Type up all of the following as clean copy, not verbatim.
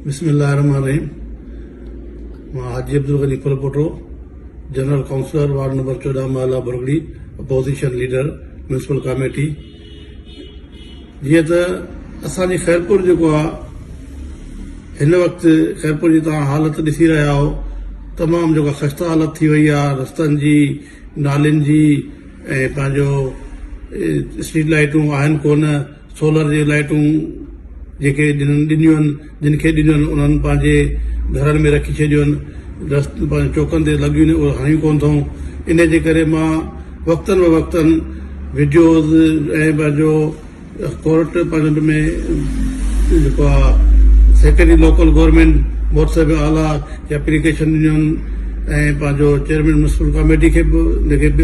बिस्मिल्लाहिर्रहमानिर्रहीम। मां हाजी अब्दुल गनी फलपोटो, general counsellor ward number 14 माला बुरगड़ी, opposition leader municipal committee. जीअं त असांजी ख़ैरपुर जेको आहे हिन वक़्तु ख़ैरपुर जी तव्हां हालत ॾिसी रहिया आहियो, तमामु जेका ख़स्ता हालत थी वई आहे रस्तनि जी, नालियुनि जी, ऐं पंहिंजो स्ट्रीट लाइटूं आहिनि कोन, सोलर जी लाइटूं जेके ॾिनियूं आहिनि, जिनखे ॾिनियूं आहिनि उन्हनि पंहिंजे घरनि में रखी छॾियूं आहिनि, पंहिंजे चौकनि ते लॻियूं आहिनि, उहे हणियूं कोन अथऊं। इन जे करे मां वक़्तनि ब वक़्तनि वीडियोज़ ऐं पंहिंजो कोर्ट पंहिंजे में जेको आहे सेक्रेटरी लोकल गवर्नमेंट बोर्ड साहिब आला खे एप्लीकेशन ॾिनियूं आहिनि ऐं पंहिंजो चेयरमैन म्यूनिसिपल कमेटी खे बि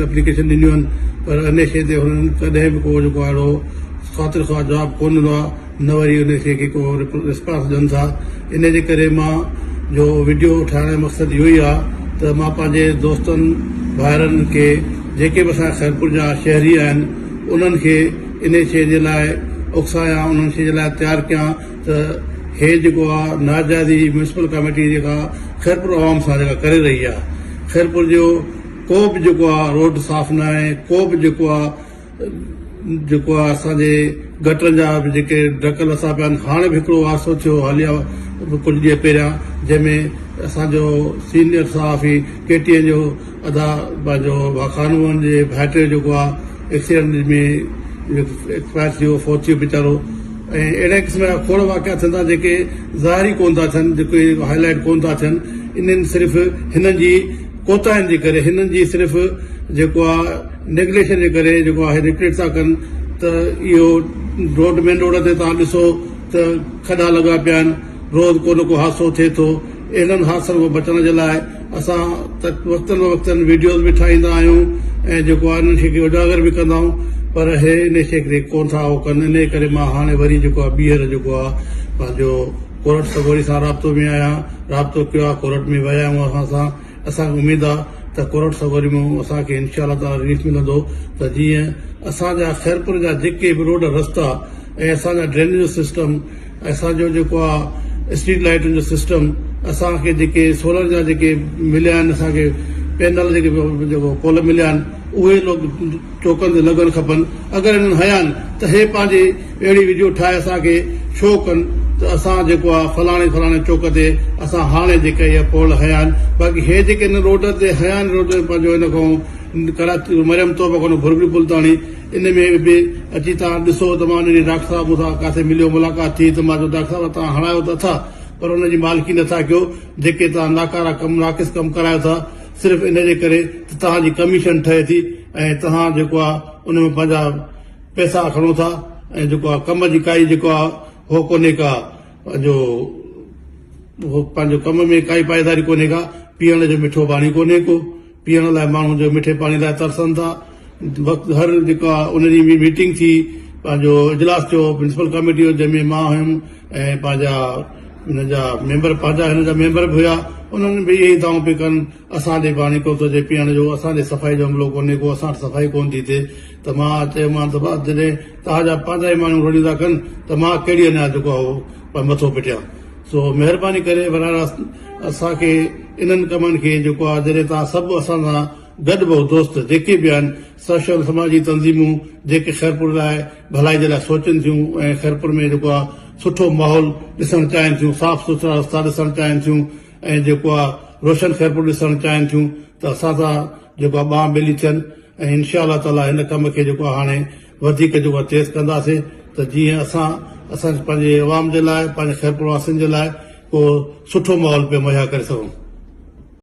एप्लीकेशन ॾिनियूं आहिनि, पर इन शइ ते हुननि कॾहिं बि को जेको आहे अहिड़ो ख़ातिर ख़्वाह जवाबु कोन ॾिनो आहे, न वरी उन खे को रिस्पॉन्स ॾियनि था। इन जे करे मां जो वीडियो ठाहिण जो मक़सदु इहो ई आहे त मां पंहिंजे दोस्तनि भाइरनि खे जेके बि असांजे ख़ैरपुर जा शहरी आहिनि उन्हनि खे इन शइ जे लाइ उकसायां, उन्हनि शइ जे लाइ तयारु कयां त हे जेको आहे नाजाइज़ी म्यूनिसिपल कमेटी जेका ख़ैरपुर आवाम सां जेका करे रही आहे, ख़ैरपुर जो को बि जेको आहे रोड साफ़ न आहे, को बि जेको आहे असांजे गटरनि जा जेके ढकल असां पिया आहिनि। हाणे बि हिकिड़ो हादसो थियो हालिया कुझु ॾींहं पहिरियां, जंहिंमें असांजो सीनियर सहाफ़ी KTN जो अदा पंहिंजो खानूअनि जे भाइटे जेको आहे एक्सीडेंट में एक्सपायर थियो, फौत थियो वीचारो। ऐं अहिड़े क़िस्म जा खोड़ वाक़िया थियनि था जेके ज़ाहिरी कोन था थियनि, जेके हाईलाइट कोन था थियनि। इन्हनि सिर्फ़ु हिननि जी कोताहियुनि जे करे, हिननि जी सिर्फ़ु जेको आहे नेग्लेक्शन जे करे जेको आहे रिग्रेट था कनि त इहो रोड मेन रोड ते तव्हां ॾिसो त खॾा लॻा पिया आहिनि, रोज़ को न को हादसो थिए थो। इन्हनि हादसनि खां बचण जे लाइ असां वक़्तनि वक़्तनि वीडियोज़ बि ठाहींदा आहियूं ऐं जेको आहे इन्हनि शइ खे उजागर बि कंदा आहियूं, पर हे इन शइ खे कोन था उहो कनि। इन करे मां हाणे वरी जेको आहे ॿीहर जेको आहे पंहिंजो कोर्ट सगोरी सां राब्तो में आहियां, राब्तो कयो आहे, कोर्ट में विया आहियूं असां सां। असांखे उमेदु आहे त कोर्ट सगोरी में असांखे इनशा ताला रिलीफ मिलंदो त जीअं असांजा ख़ैरपुर जा जेके बि रोड रस्ता ऐं असांजा ड्रेनेज सिस्टम, असांजो जेको आहे स्ट्रीट लाइटुनि जो सिस्टम, असांखे जेके सोलर जा जेके मिलिया आहिनि, असांखे पैनल जेके जेको पोल मिलिया आहिनि, उहे लोग चौकनि ते लॻनि खपनि। अगरि हिननि हया आहिनि त हे पंहिंजी अहिड़ी वीडियो ठाहे असांखे शो कनि त असां जेको आहे फलाणे फलाणे चौक ते असां हाणे जेके इहे पोल हया आहिनि। बाक़ी हे जेके हिन रोड ते हया आहिनि, रोड ते पंहिंजो हिन खां कराची मरियम तौबा खां बुरगड़ी पुल ताणी, इन में बि अची तव्हां ॾिसो त मां हुन डॉक्टर साहिब मूंसां किथे मिलियो, मुलाक़ात थी त मां चयो डॉक्टर साहिब तव्हां हणायो त था, पर हुनजी मालिकी नथा कयो। जेके तव्हां नाकारा कमु नाक़िस कमु करायो था सिर्फ़ु इन जे करे त तव्हांजी कमीशन ठहे थी ऐं तव्हां जेको आहे उन में पंहिंजा पैसा खणो था ऐं जेको आहे कम जी काई जेको आहे हो कोन्हे का, पंहिंजो कम में काई पाइदारी कोन्हे का। पीअण जो मिठो पाणी कोन्हे को, पीअण लाइ माण्हू जो मिठे पाणी लाइ तरसनि था। हर जेको आहे उनजी बि मीटिंग थी, पंहिंजो इजलास थियो म्यूनिसिपल कमेटी जो, जंहिंमें मां हुयुमि ऐं पंहिंजा हिनजा मेंबर, पंहिंजा हिन जा मेंबर बि हुया। उन्हनि बि इहे ई दावो पिया कनि असांजे पाणी को थो अचे पीअण जो, असांजे सफ़ाई जो अमलो कोन्हे को, असां सफ़ाई कोन थी थिए। त मां चयोमांसि त जॾहिं तव्हांजा पंहिंजा ई माण्हू रोड़ी था कनि त मां कहिड़ी अञा जेको आहे उहो मथो पिटियां। सो महिरबानी करे बराबर असांखे इन्हनि कमनि खे जेको आहे जॾहिं तव्हां सभु असां सां गॾु बहु दोस्त जेके बि आहिनि, सोशल समाजी तंज़ीमूं जेके ख़ैरपुर लाइ भलाई जे लाइ सोचनि थियूं ऐं ख़ैरपुर में जेको आहे सुठो माहौल ॾिसणु चाहिनि थियूं, साफ़ सुथरा रस्ता ॾिसणु चाहिनि थियूं ऐं जेको आहे रोशन ख़ैरपुर ॾिसणु चाहिनि थियूं, त असां सां जेको आहे ॿांह ॿेली थियनि ऐं इनशा ताला हिन कम खे जेको आहे हाणे वधीक जेको आहे तेज़ कंदासीं त जीअं असां पंहिंजे अवाम जे लाइ, पंहिंजे ख़ैरपुर वासियुनि जे लाइ को सुठो माहौल पिया मुहैया करे सघूं।